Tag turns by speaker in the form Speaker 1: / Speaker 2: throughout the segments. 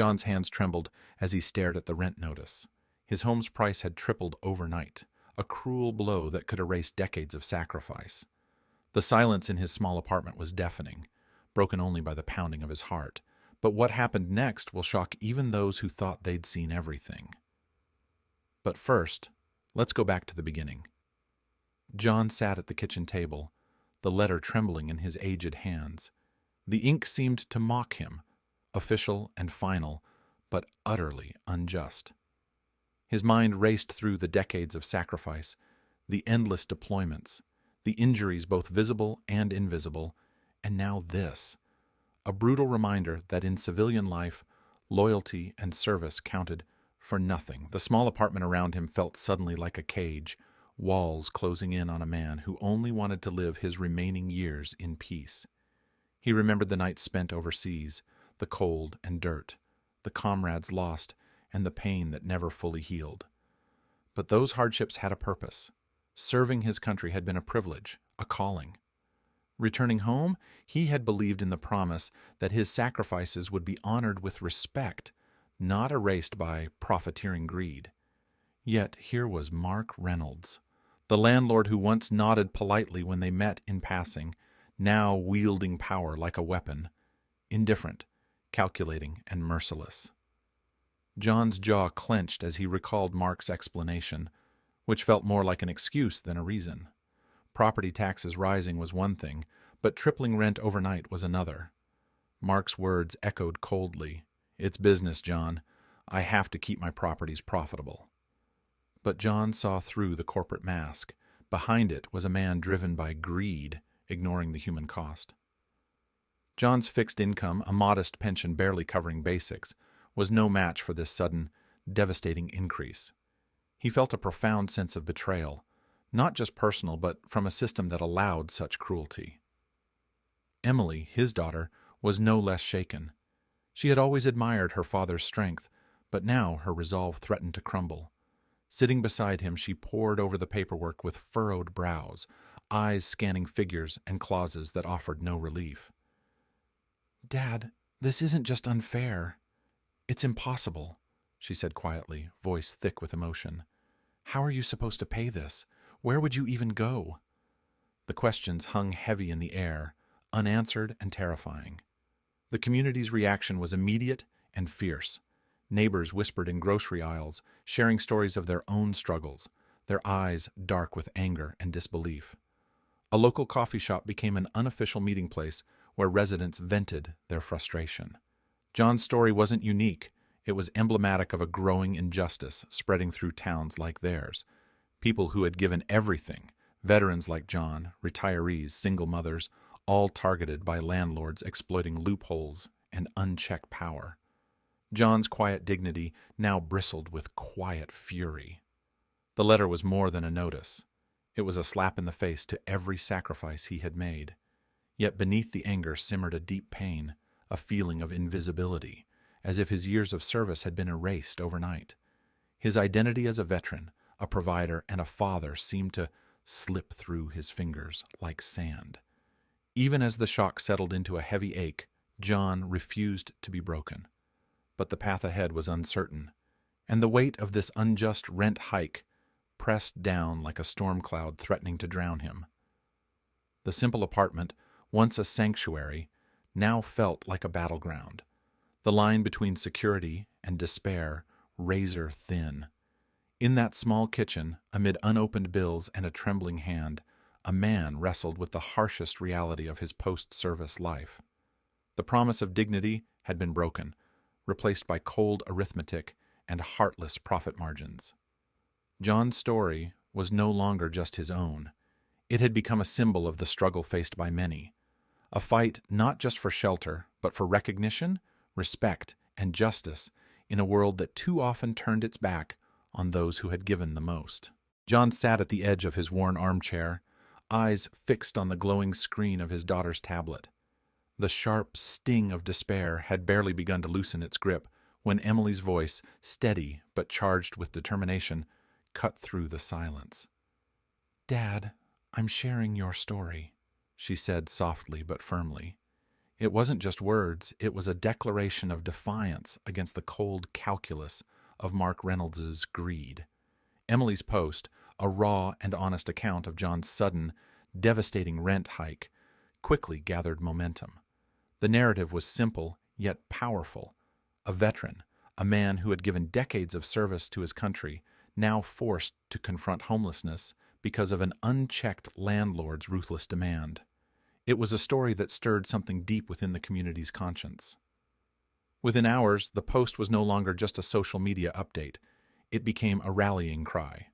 Speaker 1: John's hands trembled as he stared at the rent notice. His home's price had tripled overnight, a cruel blow that could erase decades of sacrifice. The silence in his small apartment was deafening, broken only by the pounding of his heart. But what happened next will shock even those who thought they'd seen everything. But first, let's go back to the beginning. John sat at the kitchen table, the letter trembling in his aged hands. The ink seemed to mock him, official and final, but utterly unjust. His mind raced through the decades of sacrifice, the endless deployments, the injuries both visible and invisible, and now this, a brutal reminder that in civilian life, loyalty and service counted for nothing. The small apartment around him felt suddenly like a cage, walls closing in on a man who only wanted to live his remaining years in peace. He remembered the nights spent overseas, the cold and dirt, the comrades lost, and the pain that never fully healed. But those hardships had a purpose. Serving his country had been a privilege, a calling. Returning home, he had believed in the promise that his sacrifices would be honored with respect, not erased by profiteering greed. Yet here was Mark Reynolds, the landlord who once nodded politely when they met in passing, now wielding power like a weapon, indifferent, calculating, and merciless. John's jaw clenched as he recalled Mark's explanation, which felt more like an excuse than a reason. Property taxes rising was one thing, but tripling rent overnight was another. Mark's words echoed coldly. "It's business, John. I have to keep my properties profitable." But John saw through the corporate mask. Behind it was a man driven by greed, ignoring the human cost. John's fixed income, a modest pension barely covering basics, was no match for this sudden, devastating increase. He felt a profound sense of betrayal, not just personal, but from a system that allowed such cruelty. Emily, his daughter, was no less shaken. She had always admired her father's strength, but now her resolve threatened to crumble. Sitting beside him, she pored over the paperwork with furrowed brows, eyes scanning figures and clauses that offered no relief. "Dad, this isn't just unfair. It's impossible," she said quietly, voice thick with emotion. "How are you supposed to pay this? Where would you even go?" The questions hung heavy in the air, unanswered and terrifying. The community's reaction was immediate and fierce. Neighbors whispered in grocery aisles, sharing stories of their own struggles, their eyes dark with anger and disbelief. A local coffee shop became an unofficial meeting place where residents vented their frustration. John's story wasn't unique. It was emblematic of a growing injustice spreading through towns like theirs. People who had given everything, veterans like John, retirees, single mothers, all targeted by landlords exploiting loopholes and unchecked power. John's quiet dignity now bristled with quiet fury. The letter was more than a notice. It was a slap in the face to every sacrifice he had made. Yet beneath the anger simmered a deep pain, a feeling of invisibility, as if his years of service had been erased overnight. His identity as a veteran, a provider, and a father seemed to slip through his fingers like sand. Even as the shock settled into a heavy ache, John refused to be broken. But the path ahead was uncertain, and the weight of this unjust rent hike pressed down like a storm cloud threatening to drown him. The simple apartment, once a sanctuary, now felt like a battleground. The line between security and despair razor thin. In that small kitchen, amid unopened bills and a trembling hand, a man wrestled with the harshest reality of his post-service life. The promise of dignity had been broken, replaced by cold arithmetic and heartless profit margins. John's story was no longer just his own. It had become a symbol of the struggle faced by many, a fight not just for shelter, but for recognition, respect, and justice in a world that too often turned its back on those who had given the most. John sat at the edge of his worn armchair, eyes fixed on the glowing screen of his daughter's tablet. The sharp sting of despair had barely begun to loosen its grip when Emily's voice, steady but charged with determination, cut through the silence. "Dad, I'm sharing your story," she said softly but firmly. It wasn't just words, it was a declaration of defiance against the cold calculus of Mark Reynolds's greed. Emily's post, a raw and honest account of John's sudden, devastating rent hike, quickly gathered momentum. The narrative was simple, yet powerful. A veteran, a man who had given decades of service to his country, now forced to confront homelessness because of an unchecked landlord's ruthless demand. It was a story that stirred something deep within the community's conscience. Within hours, the post was no longer just a social media update. It became a rallying cry.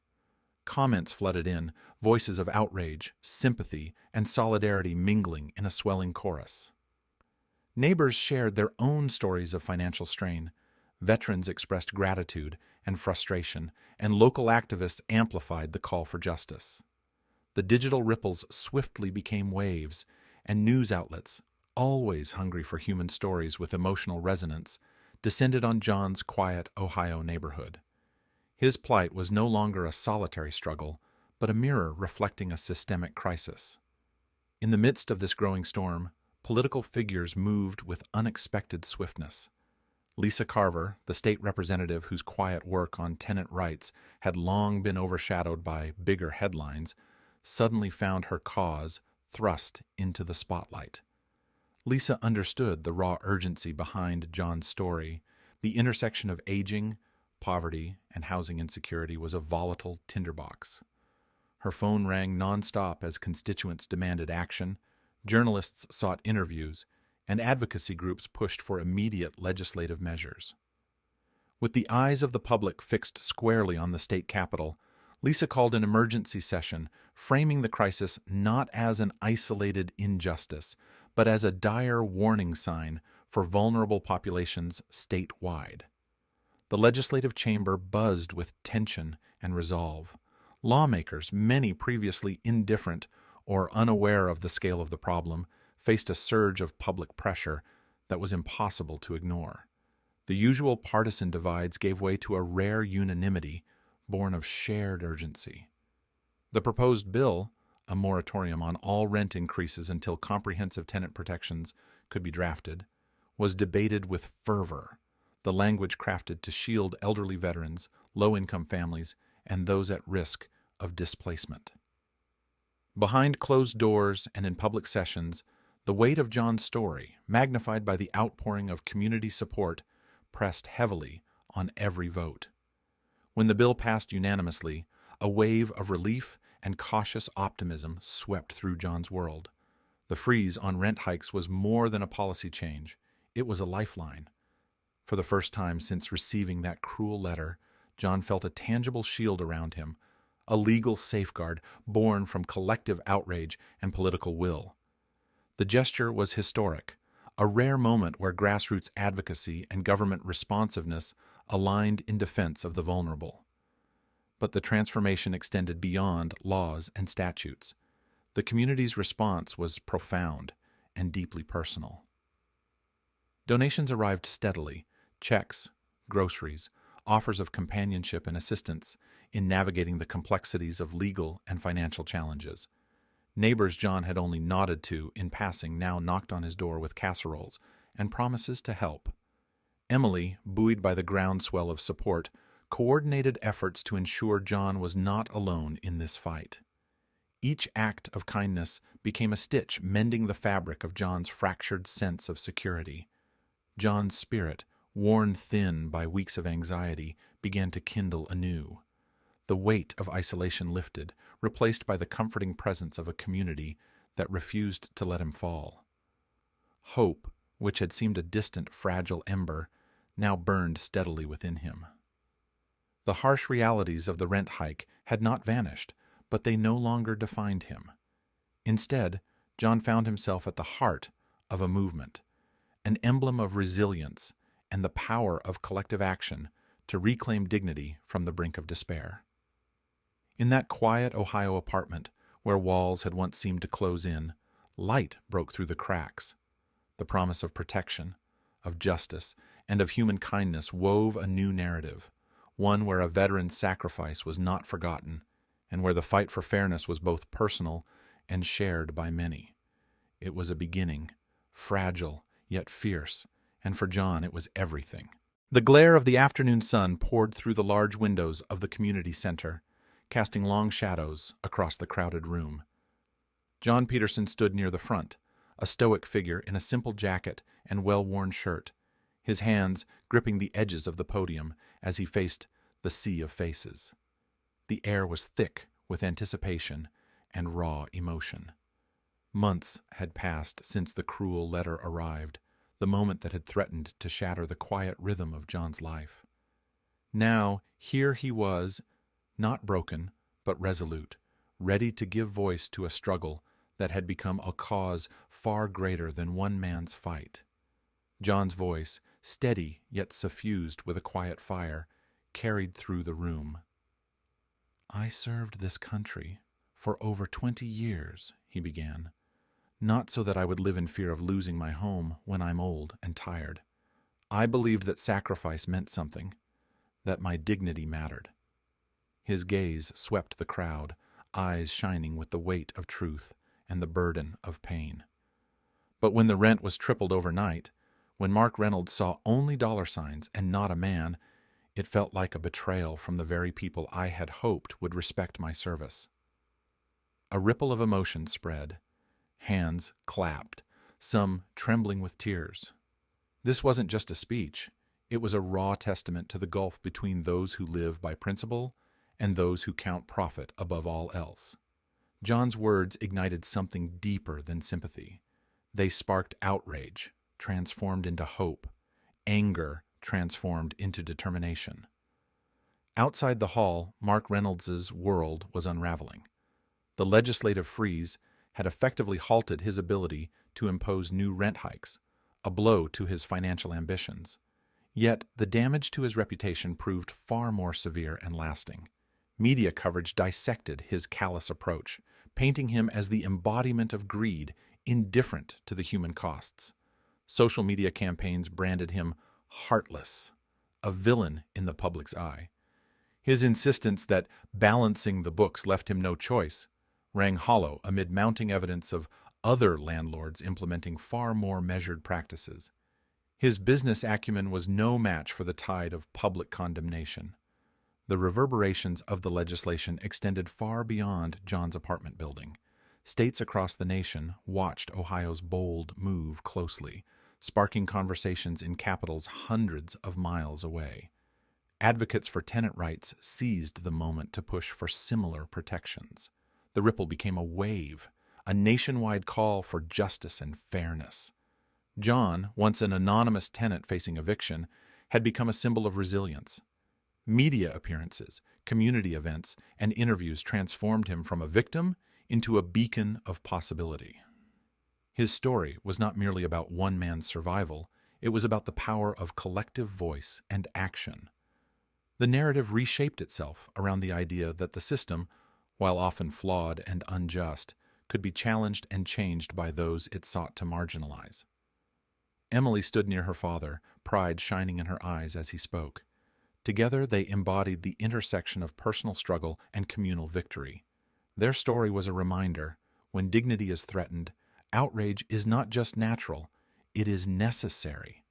Speaker 1: Comments flooded in, voices of outrage, sympathy, and solidarity mingling in a swelling chorus. Neighbors shared their own stories of financial strain. Veterans expressed gratitude and frustration, and local activists amplified the call for justice. The digital ripples swiftly became waves, and news outlets, always hungry for human stories with emotional resonance, descended on John's quiet Ohio neighborhood. His plight was no longer a solitary struggle, but a mirror reflecting a systemic crisis. In the midst of this growing storm, political figures moved with unexpected swiftness. Lisa Carver, the state representative whose quiet work on tenant rights had long been overshadowed by bigger headlines, suddenly found her cause thrust into the spotlight. Lisa understood the raw urgency behind John's story. The intersection of aging, poverty, and housing insecurity was a volatile tinderbox. Her phone rang nonstop as constituents demanded action, journalists sought interviews, and advocacy groups pushed for immediate legislative measures. With the eyes of the public fixed squarely on the state capitol, Lisa called an emergency session, framing the crisis not as an isolated injustice, but as a dire warning sign for vulnerable populations statewide. The legislative chamber buzzed with tension and resolve. Lawmakers, many previously indifferent or unaware of the scale of the problem, faced a surge of public pressure that was impossible to ignore. The usual partisan divides gave way to a rare unanimity born of shared urgency. The proposed bill, a moratorium on all rent increases until comprehensive tenant protections could be drafted, was debated with fervor, the language crafted to shield elderly veterans, low-income families, and those at risk of displacement. Behind closed doors and in public sessions, the weight of John's story, magnified by the outpouring of community support, pressed heavily on every vote. When the bill passed unanimously, a wave of relief and cautious optimism swept through John's world. The freeze on rent hikes was more than a policy change. It was a lifeline. For the first time since receiving that cruel letter, John felt a tangible shield around him, a legal safeguard born from collective outrage and political will. The gesture was historic, a rare moment where grassroots advocacy and government responsiveness aligned in defense of the vulnerable. But the transformation extended beyond laws and statutes. The community's response was profound and deeply personal. Donations arrived steadily: checks, groceries, offers of companionship and assistance in navigating the complexities of legal and financial challenges. Neighbors John had only nodded to in passing now knocked on his door with casseroles and promises to help. Emily, buoyed by the groundswell of support, coordinated efforts to ensure John was not alone in this fight. Each act of kindness became a stitch mending the fabric of John's fractured sense of security. John's spirit, worn thin by weeks of anxiety, began to kindle anew. The weight of isolation lifted, replaced by the comforting presence of a community that refused to let him fall. Hope, which had seemed a distant, fragile ember, now burned steadily within him. The harsh realities of the rent hike had not vanished, but they no longer defined him. Instead, John found himself at the heart of a movement, an emblem of resilience and the power of collective action to reclaim dignity from the brink of despair. In that quiet Ohio apartment, where walls had once seemed to close in, light broke through the cracks. The promise of protection, of justice, and of human kindness wove a new narrative, one where a veteran's sacrifice was not forgotten, and where the fight for fairness was both personal and shared by many. It was a beginning, fragile yet fierce, and for John it was everything. The glare of the afternoon sun poured through the large windows of the community center, casting long shadows across the crowded room. John Peterson stood near the front, a stoic figure in a simple jacket and well-worn shirt, his hands gripping the edges of the podium as he faced the sea of faces. The air was thick with anticipation and raw emotion. Months had passed since the cruel letter arrived, the moment that had threatened to shatter the quiet rhythm of John's life. Now, here he was, not broken, but resolute, ready to give voice to a struggle that had become a cause far greater than one man's fight. John's voice, steady yet suffused with a quiet fire, carried through the room. "I served this country for over 20 years, he began, "not so that I would live in fear of losing my home when I'm old and tired. I believed that sacrifice meant something, that my dignity mattered." His gaze swept the crowd, eyes shining with the weight of truth and the burden of pain. But when the rent was tripled overnight, when Mark Reynolds saw only dollar signs and not a man, it felt like a betrayal from the very people I had hoped would respect my service. A ripple of emotion spread. Hands clapped, some trembling with tears. This wasn't just a speech. It was a raw testament to the gulf between those who live by principle and those who count profit above all else. John's words ignited something deeper than sympathy. They sparked outrage, transformed into hope, anger transformed into determination. Outside the hall, Mark Reynolds's world was unraveling. The legislative freeze had effectively halted his ability to impose new rent hikes, a blow to his financial ambitions. Yet the damage to his reputation proved far more severe and lasting. Media coverage dissected his callous approach, painting him as the embodiment of greed, indifferent to the human costs. Social media campaigns branded him heartless, a villain in the public's eye. His insistence that balancing the books left him no choice rang hollow amid mounting evidence of other landlords implementing far more measured practices. His business acumen was no match for the tide of public condemnation. The reverberations of the legislation extended far beyond John's apartment building. States across the nation watched Ohio's bold move closely, sparking conversations in capitals hundreds of miles away. Advocates for tenant rights seized the moment to push for similar protections. The ripple became a wave, a nationwide call for justice and fairness. John, once an anonymous tenant facing eviction, had become a symbol of resilience. Media appearances, community events, and interviews transformed him from a victim into a beacon of possibility. His story was not merely about one man's survival, it was about the power of collective voice and action. The narrative reshaped itself around the idea that the system, while often flawed and unjust, could be challenged and changed by those it sought to marginalize. Emily stood near her father, pride shining in her eyes as he spoke. Together they embodied the intersection of personal struggle and communal victory. Their story was a reminder, when dignity is threatened, outrage is not just natural, it is necessary.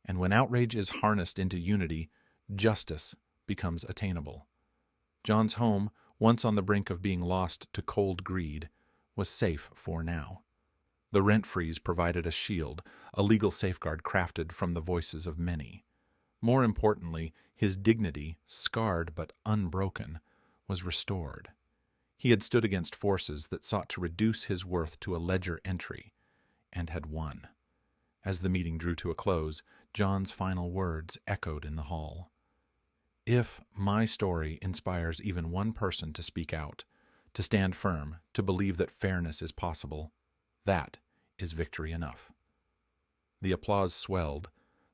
Speaker 1: And when outrage is harnessed into unity, justice becomes attainable. John's home, once on the brink of being lost to cold greed, was safe for now. The rent freeze provided a shield, a legal safeguard crafted from the voices of many. More importantly, his dignity, scarred but unbroken, was restored. He had stood against forces that sought to reduce his worth to a ledger entry, and had won. As the meeting drew to a close, John's final words echoed in the hall. "If my story inspires even one person to speak out, to stand firm, to believe that fairness is possible, that is victory enough." The applause swelled,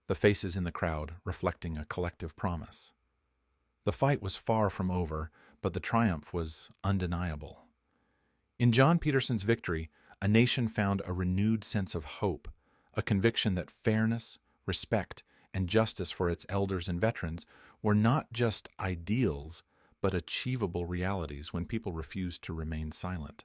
Speaker 1: the faces in the crowd reflecting a collective promise. The fight was far from over, but the triumph was undeniable. In John Peterson's victory, a nation found a renewed sense of hope, a conviction that fairness, respect, and justice for its elders and veterans were not just ideals, but achievable realities when people refused to remain silent.